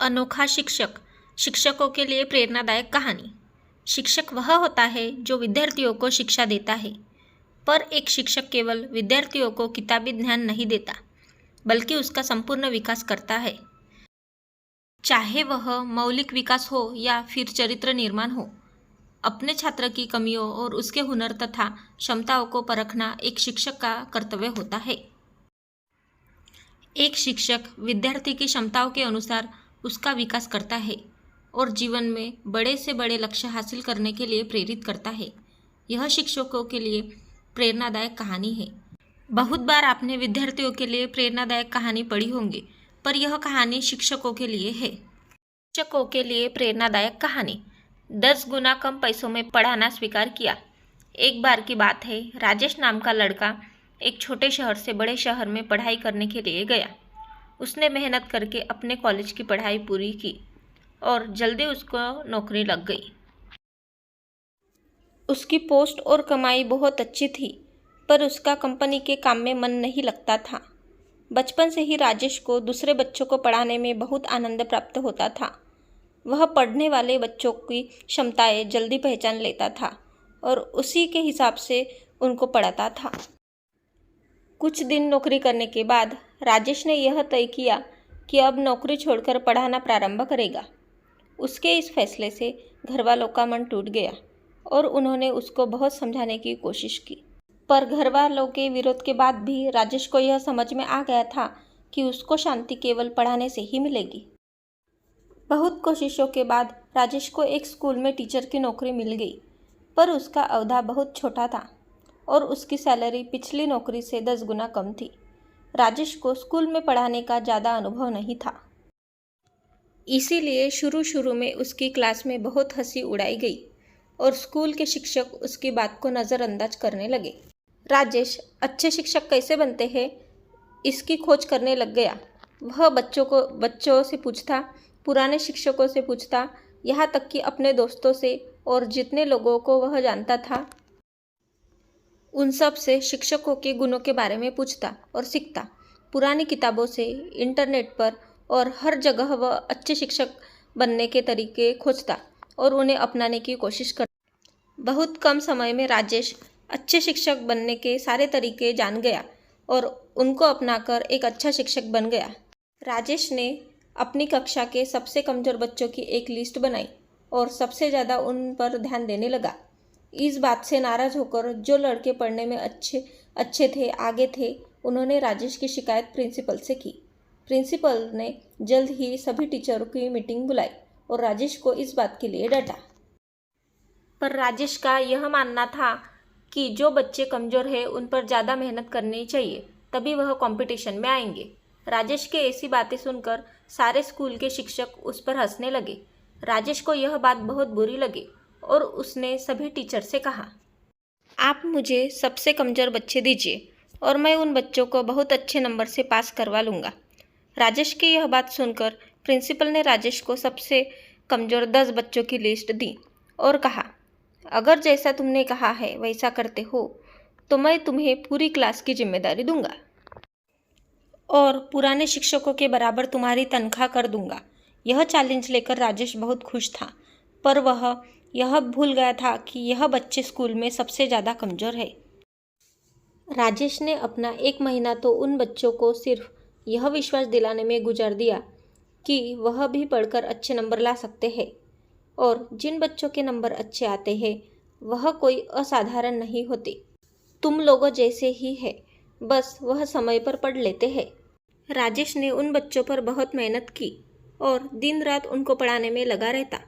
अनोखा शिक्षक। शिक्षकों के लिए प्रेरणादायक कहानी। शिक्षक वह होता है जो विद्यार्थियों को शिक्षा देता है, पर एक शिक्षक केवल विद्यार्थियों को किताबी ज्ञान नहीं देता, बल्कि उसका संपूर्ण विकास करता है। चाहे वह मौलिक विकास हो या फिर चरित्र निर्माण हो, अपने छात्र की कमियों और उसके हुनर तथा क्षमताओं को परखना एक शिक्षक का कर्तव्य होता है। एक शिक्षक विद्यार्थी की क्षमताओं के अनुसार उसका विकास करता है और जीवन में बड़े से बड़े लक्ष्य हासिल करने के लिए प्रेरित करता है। यह शिक्षकों के लिए प्रेरणादायक कहानी है। बहुत बार आपने विद्यार्थियों के लिए प्रेरणादायक कहानी पढ़ी होंगी, पर यह कहानी शिक्षकों के लिए है। शिक्षकों के लिए प्रेरणादायक कहानी। 10 गुना कम पैसों में पढ़ाना स्वीकार किया। एक बार की बात है, राजेश नाम का लड़का एक छोटे शहर से बड़े शहर में पढ़ाई करने के लिए गया। उसने मेहनत करके अपने कॉलेज की पढ़ाई पूरी की और जल्दी उसको नौकरी लग गई। उसकी पोस्ट और कमाई बहुत अच्छी थी, पर उसका कंपनी के काम में मन नहीं लगता था। बचपन से ही राजेश को दूसरे बच्चों को पढ़ाने में बहुत आनंद प्राप्त होता था। वह पढ़ने वाले बच्चों की क्षमताएं जल्दी पहचान लेता था और उसी के हिसाब से उनको पढ़ाता था। कुछ दिन नौकरी करने के बाद राजेश ने यह तय किया कि अब नौकरी छोड़कर पढ़ाना प्रारंभ करेगा। उसके इस फैसले से घरवालों का मन टूट गया और उन्होंने उसको बहुत समझाने की कोशिश की, पर घरवालों के विरोध के बाद भी राजेश को यह समझ में आ गया था कि उसको शांति केवल पढ़ाने से ही मिलेगी। बहुत कोशिशों के बाद राजेश को एक स्कूल में टीचर की नौकरी मिल गई, पर उसका अहदा बहुत छोटा था और उसकी सैलरी पिछली नौकरी से 10 गुना कम थी। राजेश को स्कूल में पढ़ाने का ज़्यादा अनुभव नहीं था, इसीलिए शुरू में उसकी क्लास में बहुत हंसी उड़ाई गई और स्कूल के शिक्षक उसकी बात को नज़रअंदाज करने लगे। राजेश अच्छे शिक्षक कैसे बनते हैं, इसकी खोज करने लग गया। वह बच्चों से पूछता, पुराने शिक्षकों से पूछता, यहाँ तक कि अपने दोस्तों से और जितने लोगों को वह जानता था उन सब से शिक्षकों के गुणों के बारे में पूछता और सीखता। पुरानी किताबों से, इंटरनेट पर और हर जगह वह अच्छे शिक्षक बनने के तरीके खोजता और उन्हें अपनाने की कोशिश करता। बहुत कम समय में राजेश अच्छे शिक्षक बनने के सारे तरीके जान गया और उनको अपनाकर एक अच्छा शिक्षक बन गया। राजेश ने अपनी कक्षा के सबसे कमज़ोर बच्चों की एक लिस्ट बनाई और सबसे ज़्यादा उन पर ध्यान देने लगा। इस बात से नाराज़ होकर जो लड़के पढ़ने में अच्छे थे, आगे थे, उन्होंने राजेश की शिकायत प्रिंसिपल से की। प्रिंसिपल ने जल्द ही सभी टीचरों की मीटिंग बुलाई और राजेश को इस बात के लिए डांटा। पर राजेश का यह मानना था कि जो बच्चे कमज़ोर हैं उन पर ज़्यादा मेहनत करनी चाहिए, तभी वह कंपटीशन में आएंगे। राजेश के ऐसी बातें सुनकर सारे स्कूल के शिक्षक उस पर हंसने लगे। राजेश को यह बात बहुत बुरी लगी और उसने सभी टीचर से कहा, आप मुझे सबसे कमज़ोर बच्चे दीजिए और मैं उन बच्चों को बहुत अच्छे नंबर से पास करवा लूँगा। राजेश की यह बात सुनकर प्रिंसिपल ने राजेश को सबसे कमज़ोर 10 बच्चों की लिस्ट दी और कहा, अगर जैसा तुमने कहा है वैसा करते हो तो मैं तुम्हें पूरी क्लास की जिम्मेदारी दूंगा और पुराने शिक्षकों के बराबर तुम्हारी तनख्वाह कर दूंगा। यह चैलेंज लेकर राजेश बहुत खुश था, पर वह यह भूल गया था कि यह बच्चे स्कूल में सबसे ज़्यादा कमज़ोर है। राजेश ने अपना 1 महीना तो उन बच्चों को सिर्फ यह विश्वास दिलाने में गुजार दिया कि वह भी पढ़कर अच्छे नंबर ला सकते हैं और जिन बच्चों के नंबर अच्छे आते हैं वह कोई असाधारण नहीं होते, तुम लोगों जैसे ही है, बस वह समय पर पढ़ लेते हैं। राजेश ने उन बच्चों पर बहुत मेहनत की और दिन रात उनको पढ़ाने में लगा रहता।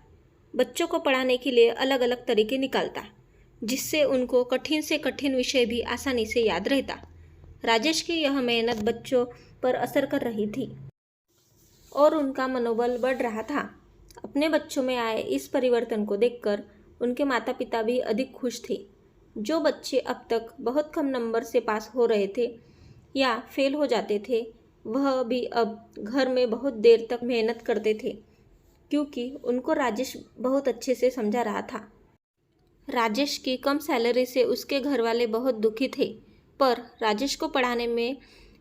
बच्चों को पढ़ाने के लिए अलग अलग तरीके निकालता, जिससे उनको कठिन से कठिन विषय भी आसानी से याद रहता। राजेश की यह मेहनत बच्चों पर असर कर रही थी और उनका मनोबल बढ़ रहा था। अपने बच्चों में आए इस परिवर्तन को देखकर उनके माता पिता भी अधिक खुश थे। जो बच्चे अब तक बहुत कम नंबर से पास हो रहे थे या फेल हो जाते थे, वह भी अब घर में बहुत देर तक मेहनत करते थे, क्योंकि उनको राजेश बहुत अच्छे से समझा रहा था। राजेश की कम सैलरी से उसके घर वाले बहुत दुखी थे, पर राजेश को पढ़ाने में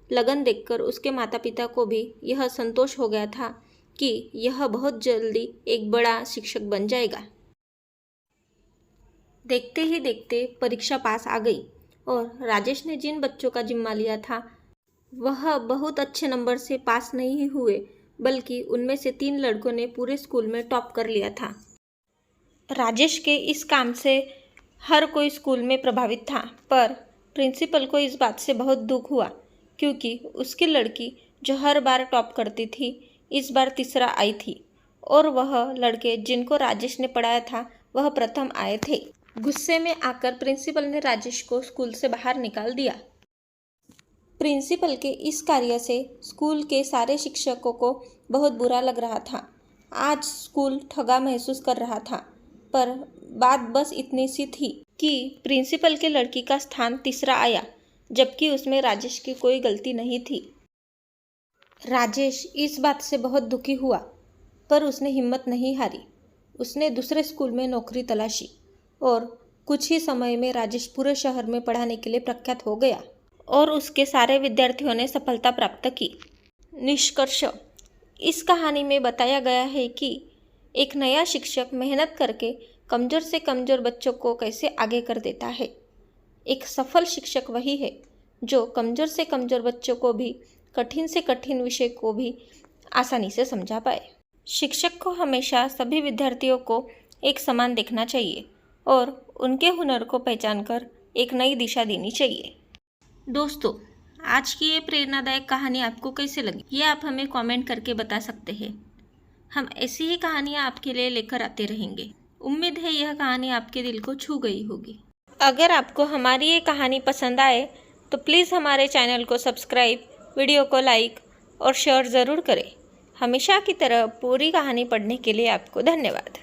लगन देखकर उसके माता पिता को भी यह संतोष हो गया था कि यह बहुत जल्दी एक बड़ा शिक्षक बन जाएगा। देखते ही देखते परीक्षा पास आ गई और राजेश ने जिन बच्चों का जिम्मा लिया था वह बहुत अच्छे नंबर से पास नहीं हुए, बल्कि उनमें से 3 लड़कों ने पूरे स्कूल में टॉप कर लिया था। राजेश के इस काम से हर कोई स्कूल में प्रभावित था, पर प्रिंसिपल को इस बात से बहुत दुख हुआ क्योंकि उसकी लड़की जो हर बार टॉप करती थी इस बार तीसरा आई थी और वह लड़के जिनको राजेश ने पढ़ाया था वह प्रथम आए थे। गुस्से में आकर प्रिंसिपल ने राजेश को स्कूल से बाहर निकाल दिया। प्रिंसिपल के इस कार्य से स्कूल के सारे शिक्षकों को बहुत बुरा लग रहा था। आज स्कूल ठगा महसूस कर रहा था, पर बात बस इतनी सी थी कि प्रिंसिपल के लड़की का स्थान तीसरा आया, जबकि उसमें राजेश की कोई गलती नहीं थी। राजेश इस बात से बहुत दुखी हुआ, पर उसने हिम्मत नहीं हारी। उसने दूसरे स्कूल में नौकरी तलाशी और कुछ ही समय में राजेश पूरे शहर में पढ़ाने के लिए प्रख्यात हो गया और उसके सारे विद्यार्थियों ने सफलता प्राप्त की। निष्कर्ष, इस कहानी में बताया गया है कि एक नया शिक्षक मेहनत करके कमज़ोर से कमज़ोर बच्चों को कैसे आगे कर देता है। एक सफल शिक्षक वही है जो कमज़ोर से कमज़ोर बच्चों को भी कठिन से कठिन विषय को भी आसानी से समझा पाए। शिक्षक को हमेशा सभी विद्यार्थियों को एक समान देखना चाहिए और उनके हुनर को पहचान कर एक नई दिशा देनी चाहिए। दोस्तों, आज की ये प्रेरणादायक कहानी आपको कैसे लगी ये आप हमें कमेंट करके बता सकते हैं। हम ऐसी ही कहानियाँ आपके लिए लेकर आते रहेंगे। उम्मीद है यह कहानी आपके दिल को छू गई होगी। अगर आपको हमारी ये कहानी पसंद आए तो प्लीज़ हमारे चैनल को सब्सक्राइब, वीडियो को लाइक और शेयर ज़रूर करें। हमेशा की तरह पूरी कहानी पढ़ने के लिए आपको धन्यवाद।